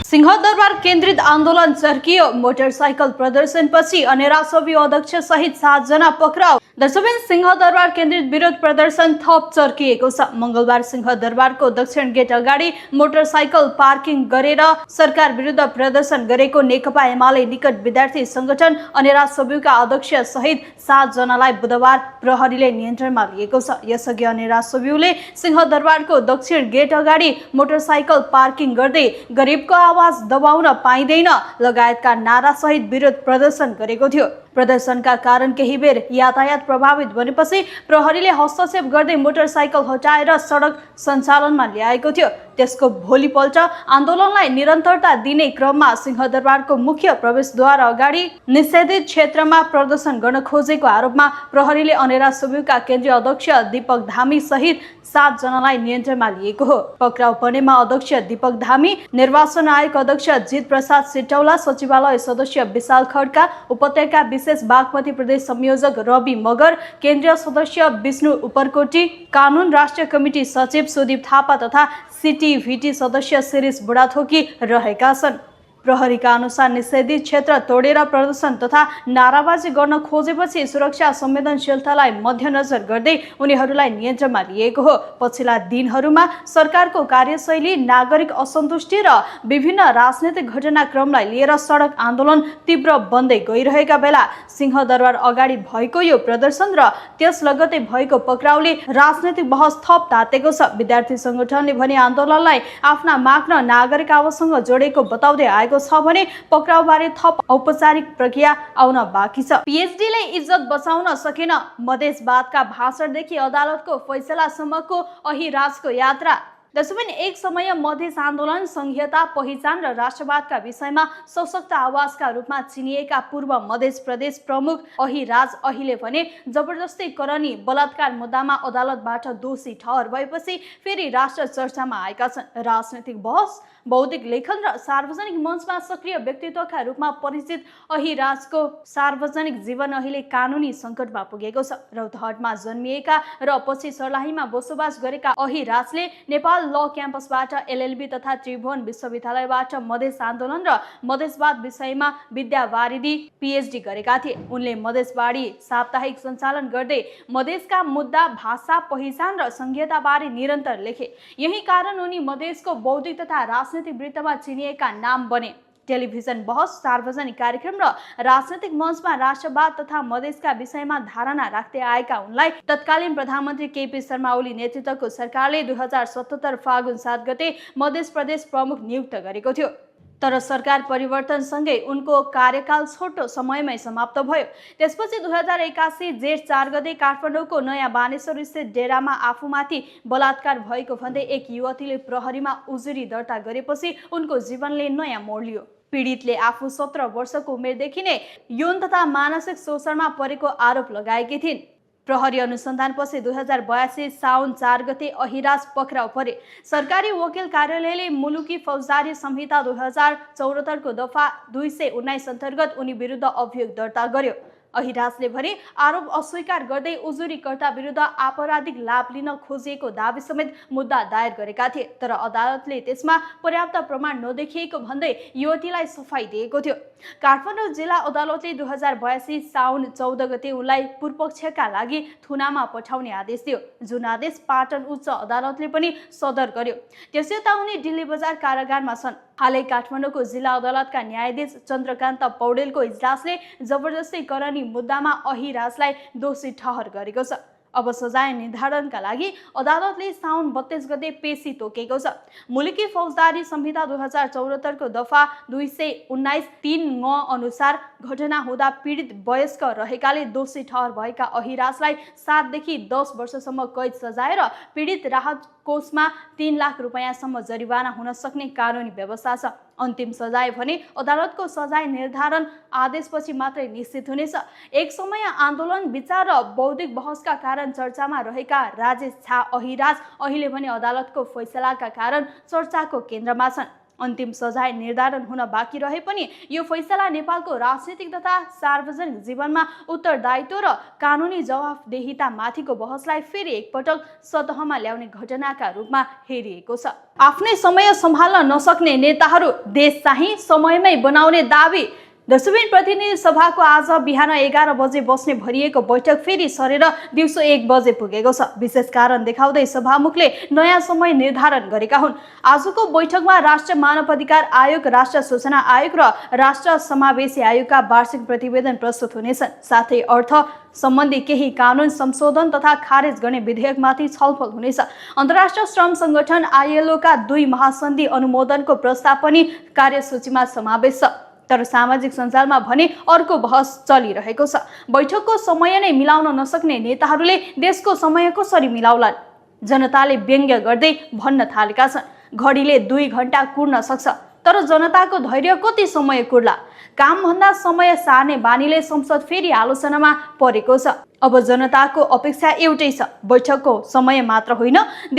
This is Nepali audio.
सिंहदरबार केन्द्रित आन्दोलन चर्कियो। मोटरसाइकल प्रदर्शनपछि अनेरा सभी अध्यक्ष सहित 7 जना पक्राउ। दर्शकबिन सिंहदरबार केन्द्रित विरोध प्रदर्शन थप चर्किएको छ। मंगलबार सिंहदरबारको दक्षिण गेट अगाडि मोटरसाइकल पार्किङ गरेर सरकार विरुद्ध प्रदर्शन गरेको नेकपा एमाले निकट विद्यार्थी संगठन अनेरा सभ्युका अध्यक्ष सहित 7 जनालाई बुधबार प्रहरीले नियन्त्रणमा लिएको छ। यसअघि अनेरा सभ्युले सिंहदरबारको दक्षिण गेट अगाडि मोटरसाइकल पार्किङ गर्दै गरिबको आवाज दबाउन पाइँदैन लगायतका नारा सहित विरोध प्रदर्शन गरेको थियो। प्रदर्शनका कारण केही बेर यातायात प्रभावित बनेपछि प्रहरीले हस्तक्षेप गर्दै मोटरसाइकल हटाएर सडक सञ्चालनमा ल्याएको थियो। त्यसको भोलिपल्ट आन्दोलनलाई निरन्तरता दिने क्रममा सिंहदरबारको मुख्य प्रवेशद्वार अगाडि निषेधित क्षेत्रमा प्रदर्शन गर्न खोजेको आरोपमा प्रहरीले अनेरा सभ्युका केन्द्रीय अध्यक्ष दीपक धामी सहित 7 जनालाई नियन्त्रणमा लिएको हो। पक्राउ पर्नेमा अध्यक्ष दीपक धामी, निर्वाचन आयोग अध्यक्ष जित प्रसाद सिटौला, सचिवालय सदस्य विशाल खड्का, उपत्यका विशेष बागमती प्रदेश संयोजक रवि मगर, केन्द्रीय सदस्य विष्णु उपरकोटी, कानून राष्ट्रिय कमिटी सचिव सुदीप थापा तथा सिटिभिटी सदस्य शिरीष बुढाथोकी रहेका छन्। प्रहरीका अनुसार निषेधित क्षेत्र तोडेर प्रदर्शन तथा नाराबाजी गर्न खोजेपछि सुरक्षा संवेदनशीलतालाई मध्यनजर गर्दै उनीहरूलाई नियन्त्रणमा लिएको हो। पछिल्ला दिनहरूमा सरकारको कार्यशैली, नागरिक असन्तुष्टि र विभिन्न राजनैतिक घटनाक्रमलाई लिएर सडक आन्दोलन तीव्र बन्दै गइरहेका बेला सिंहदरबार अगाडि भएको यो प्रदर्शन र त्यस लगतै भएको पक्राउले राजनैतिक बहस थप तातेको छ। विद्यार्थी संगठनले भने आन्दोलनलाई आफ्ना माग र नागरिक आवाजसँग जोडेको बताउँदै आएको छ भने पक्राउबारे थप औपचारिक प्रक्रिया आउन बाँकी छ। पीएचडीले इज्जत बचाउन सकेन। मधेसवादका भाषणदेखि अदालतको फैसलासम्मको अहिराजको यात्रा। दर्शकबिन एक समय मधेस आन्दोलन, संघीयता, पहिचान र राष्ट्रवादका विषयमा सशक्त आवाजका रूपमा चिनिएका पूर्व मधेस प्रदेश प्रमुख अहिराज अहिले भने जबरजस्ती करनी बलात्कार मुद्दामा अदालतबाट दोषी ठहर भएपछि फेरि राष्ट्र चर्चामा आएका छन्। राजनैतिक बहस, बौद्धिक लेखन र सार्वजनिक मञ्चमा सक्रिय व्यक्तित्वका रूपमा परिचित अहिराजको सार्वजनिक जीवन अहिले कानुनी सङ्कटमा पुगेको छ। रौतहटमा जन्मिएका र पछि सर्लाहीमा बसोबास गरेका अहिराजले नेपाल ल क्याम्पसबाट एलएलबी तथा त्रिभुवन विश्वविद्यालयबाट मधेस आन्दोलन र मधेसवाद विषयमा विद्यावारिधि पीएचडी गरेका थिए। उनले मधेसवाडी साप्ताहिक सञ्चालन गर्दै मधेसका मुद्दा, भाषा, पहिचान र संघीयताबारे निरन्तर लेखे। यही कारण उनी मधेसको बौद्धिक तथा राजनैतिक वृत्तमा चिनिएका नाम बने। टेलिभिजन बहस, सार्वजनिक कार्यक्रम र राजनैतिक मञ्चमा राष्ट्रवाद तथा मधेसका विषयमा धारणा राख्दै आएका उनलाई तत्कालीन प्रधानमन्त्री केपी शर्मा ओली नेतृत्वको सरकारले 2077 फागुन 7 गते मधेस प्रदेश प्रमुख नियुक्त गरेको थियो। तर सरकार परिवर्तनसँगै उनको कार्यकाल छोटो समयमै समाप्त भयो। त्यसपछि 2081 जेठ 4 गते काठमाडौँको नयाँ बानेश्वर स्थित डेरामा आफूमाथि बलात्कार भएको भन्दै एक युवतीले प्रहरीमा उजुरी दर्ता गरेपछि उनको जीवनले नयाँ मोड लियो। पीडितले आफू 17 वर्षको उमेरदेखि नै यौन तथा मानसिक शोषणमा परेको आरोप लगाएकी थिइन्। प्रहरी अनुसन्धानपछि 2082 साउन 4 गते अहिराज पक्राउ परे। सरकारी वकिल कार्यालयले मुलुकी फौजदारी संहिता 2074 को दफा 219 अन्तर्गत उनी विरुद्ध अभियोग दर्ता गर्यो। अहिराजले भने आरोप अस्वीकार गर्दै उजुरीकर्ता विरुद्ध आपराधिक लाभ लिन खोजिएको दाबी समेत मुद्दा दायर गरेका थिए। तर अदालतले त्यसमा पर्याप्त प्रमाण नदेखिएको भन्दै युवतीलाई सफाई दिएको थियो। काठमाडौँ जिल्ला अदालतले 2082 साउन 14 गते उनलाई पूर्वपक्षका लागि थुनामा पठाउने आदेश दियो, जुन आदेश पाटन उच्च अदालतले पनि सदर गर्यो। त्यसैता उनी दिल्ली बजार कारागारमा छन्। हालै काठमाडौँको जिल्ला अदालतका न्यायाधीश चन्द्रकान्त पौडेलको इजलासले जबरजस्ती करनी मुद्दामा अहिराजलाई दोषी ठहर गरेको छ। अब सजाय निर्धारणका लागि अदालतले साउन 32 गते पेशी तोकेको छ। मुलुकी फौजदारी संहिता 2074 को दफा 219 3 अनुसार घटना हुँदा पीडित वयस्क रहेकाले दोषी ठहर भएका अहिराजलाई 7 देखि 10 वर्षसम्म कैद सजाय र पीडित राहत कोषमा 3 लाख रुपैयाँसम्म जरिवाना हुन सक्ने कानुनी व्यवस्था छ। अन्तिम सजाय भने अदालतको सजाय निर्धारण आदेशपछि मात्रै निश्चित हुनेछ। एक समय आन्दोलन, विचार र बौद्धिक बहसका कारण चर्चामा रहेका राजेश झा अहिराज अहिले भने अदालतको फैसलाका कारण चर्चाको केन्द्रमा छन्। अन्तिम सजाय निर्धारण हुन बाँकी रहे पनि यो फैसला नेपालको राजनीतिक तथा सार्वजनिक जीवनमा उत्तरदायित्व र कानुनी जवाफदेहिता माथिको बहसलाई फेरि एकपटक सतहमा ल्याउने घटनाका रूपमा हेरिएको छ। आफ्नै समय सम्हाल्न नसक्ने नेताहरू देश चाहिँ समयमै बनाउने दाबी। दक्षिण प्रतिनिधि सभाको आज बिहान 11 बजे बस्ने भरिएको बैठक फेरि सरेर दिउँसो 1 बजे पुगेको छ। विशेष कारण देखाउँदै सभामुखले नयाँ समय निर्धारण गरेका हुन्। आजको बैठकमा राष्ट्रिय मानव अधिकार आयोग, राष्ट्रिय सूचना आयोग र राष्ट्रिय समावेशी आयोगका वार्षिक प्रतिवेदन प्रस्तुत हुनेछन्। साथै अर्थ सम्बन्धी केही कानुन संशोधन तथा खारेज गर्ने विधेयकमाथि छलफल हुनेछ। अन्तर्राष्ट्रिय श्रम संगठन ILO का 2 महासन्धि अनुमोदनको प्रस्ताव पनि कार्यसूचीमा समावेश छ। तर सामाजिक सञ्जालमा भने अर्को बहस चलिरहेको छ। बैठकको समय नै मिलाउन नसक्ने नेताहरूले देशको समय कसरी मिलाउलान्? जनताले व्यङ्ग्य गर्दै भन्न थालेका छन्। घडीले 2 घण्टा कुर्न सक्छ, तर जनताको धैर्य कति समय कुर्ला? कामभन्दा समय सार्ने बानीले संसद फेरि आलोचनामा परेको छ। अब जनताको अपेक्षा एउटै छ, बैठकको समय मात्र होइन,